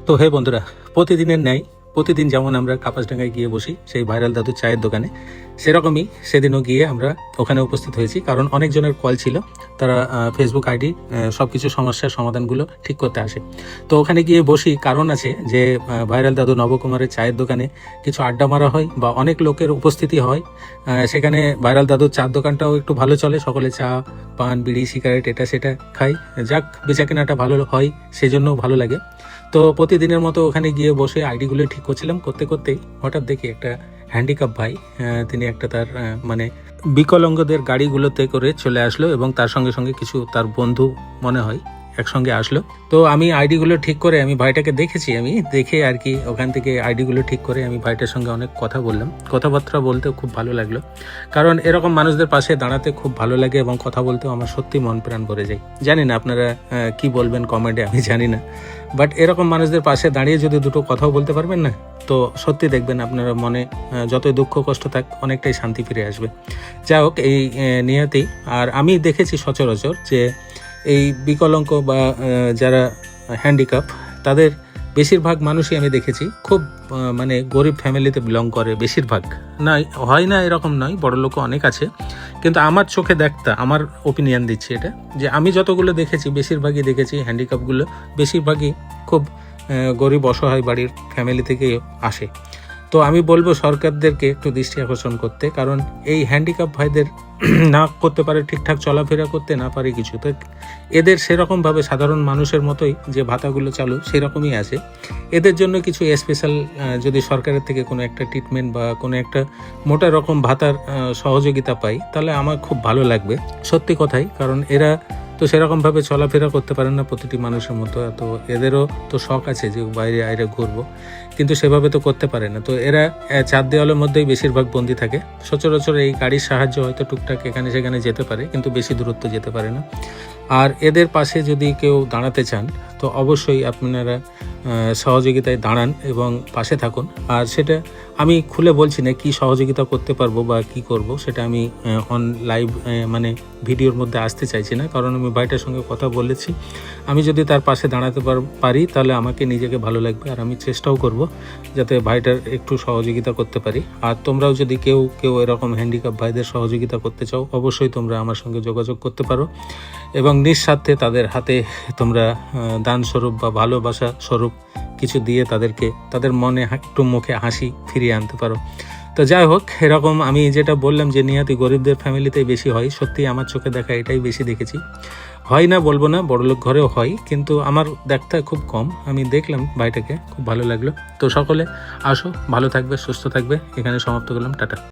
তো হে বন্ধুরা, প্রতিদিনের ন্যায় প্রতিদিন যেমন আমরা কাপাসডাঙ্গায় গিয়ে বসি সেই ভাইরাল দাদুর চায়ের দোকানে, সেরকমই সেদিনও গিয়ে আমরা ওখানে উপস্থিত হয়েছি। কারণ অনেকজনের কল ছিল, তারা ফেসবুক আইডি সব কিছু সমস্যার সমাধানগুলো ঠিক করতে আসে। তো ওখানে গিয়ে বসি, কারণ আছে যে ভাইরাল দাদু নবকুমারের চায়ের দোকানে কিছু আড্ডা মারা হয় বা অনেক লোকের উপস্থিতি হয়। সেখানে ভাইরাল দাদুর চার দোকানটাও একটু ভালো চলে, সকলে চা পান বিড়ি সিগারেট এটা সেটা খাই, যাক বেচা কেনাটা ভালো হয়, সেজন্য ভালো লাগে। তো প্রতিদিনের মতো ওখানে গিয়ে বসে আইডিগুলো ঠিক করছিলাম, করতে করতেই হঠাৎ দেখি একটা হ্যান্ডিক্যাপ ভাই, তিনি একটা তার মানে বিকলাঙ্গদের গাড়িগুলোতে করে চলে আসলো এবং তার সঙ্গে সঙ্গে কিছু তার বন্ধু মনে হয় একসঙ্গে আসলো। তো আমি আইডিগুলো ঠিক করে আমি ভাইটাকে দেখেছি, আমি দেখে আর কি ওখান থেকে আইডিগুলো ঠিক করে আমি ভাইটার সঙ্গে অনেক কথা বললাম। কথাবার্তা বলতেও খুব ভালো লাগলো, কারণ এরকম মানুষদের পাশে দাঁড়াতে খুব ভালো লাগে এবং কথা বলতেও আমার সত্যি মন প্রাণ ভরে যায়। জানি না আপনারা কি বলবেন কমেন্টে, আমি জানি না, বাট এরকম মানুষদের পাশে দাঁড়িয়ে যদি দুটো কথাও বলতে পারবেন না, তো সত্যি দেখবেন আপনারা মনে যতই দুঃখ কষ্ট থাক অনেকটাই শান্তি ফিরে আসবে। যাই হোক, এই নিয়তি। আর আমি দেখেছি সচরাচর যে এই বিকলাঙ্গ বা যারা হ্যান্ডিক্যাপ, তাদের বেশিরভাগ মানুষই আমি দেখেছি খুব মানে গরিব ফ্যামিলিতে বিলং করে। বেশিরভাগ না, হয় না এরকম নয়, বড় লোকও অনেক আছে, কিন্তু আমার চোখে দেখতা, আমার ওপিনিয়ন দিচ্ছি এটা, যে আমি যতগুলো দেখেছি বেশিরভাগই দেখেছি হ্যান্ডিক্যাপগুলো বেশিরভাগই খুব গরিব অসহায় বাড়ির ফ্যামিলি থেকে আসে। তো আমি বলবো সরকারদেরকে একটু দৃষ্টি আকর্ষণ করতে, কারণ এই হ্যান্ডিক্যাপ ভাইদের না করতে পারে ঠিকঠাক চলাফেরা করতে না পারে কিছু, তো এদের সেরকমভাবে সাধারণ মানুষের মতোই যে ভাতাগুলো চালু সেরকমই আছে। এদের জন্য কিছু স্পেশাল যদি সরকারের থেকে কোনো একটা ট্রিটমেন্ট বা কোনো একটা মোটা রকম ভাতার সহযোগিতা পাই, তাহলে আমার খুব ভালো লাগবে, সত্যি কথাই। কারণ এরা তো সেরকমভাবে চলাফেরা করতে পারেন না প্রতিটি মানুষের মতো, তো এদেরও তো শখ আছে যে বাইরে আইরে ঘুরবো, কিন্তু সেভাবে তো করতে পারে না। তো এরা চার দেওয়ালের মধ্যেই বেশিরভাগ বন্দি থাকে। সচরাচর এই গাড়ির সাহায্যে হয়তো টুকটাক এখানে সেখানে যেতে পারে, কিন্তু বেশি দূরত্ব যেতে পারে না। আর এদের পাশে যদি কেউ দাঁড়াতে চান, তো অবশ্যই আপনারা সহযোগিতায় দাঁড়ান এবং পাশে থাকুন। আর সেটা আমি খুলে বলছি না কি সহযোগিতা করতে পারবো বা কি করব, সেটা আমি অন লাইভ মানে ভিডিওর মধ্যে আসতে চাইছি না, কারণ আমি ভাইটার সঙ্গে কথা বলেছি। আমি যদি তার পাশে দাঁড়াতে পারি তাহলে আমাকে নিজেকে ভালো লাগবে, আর আমি চেষ্টাও করব যাতে ভাইটার একটু সহযোগিতা করতে পারি। আর তোমরাও যদি কেউ এরকম হ্যান্ডিক্যাপ ভাইদের সহযোগিতা করতে চাও, অবশ্যই তোমরা আমার সঙ্গে যোগাযোগ করতে পারো এবং নিঃস্বার্থে তাদের হাতে তোমরা দান স্বরূপ বা ভালোবাসা স্বরূপ কিছু দিয়ে তাদেরকে তাদের মনে একটু মুখে হাসি ফিরিয়ে আনতে পারো। তো যাই হোক, এরকম আমি যেটা বললাম যে নিহাতি গরিবদের ফ্যামিলিতেই বেশি হয়, সত্যি আমার চোখে দেখা এটাই বেশি দেখেছি। হয় না বলবো না, বড়লোক ঘরেও হয়, কিন্তু আমার দেখতে খুব কম। আমি দেখলাম ভাইটাকে, খুব ভালো লাগলো। তো সকলে আসো, ভালো থাকবে, সুস্থ থাকবে। এখানে সমাপ্ত করলাম, টাটা।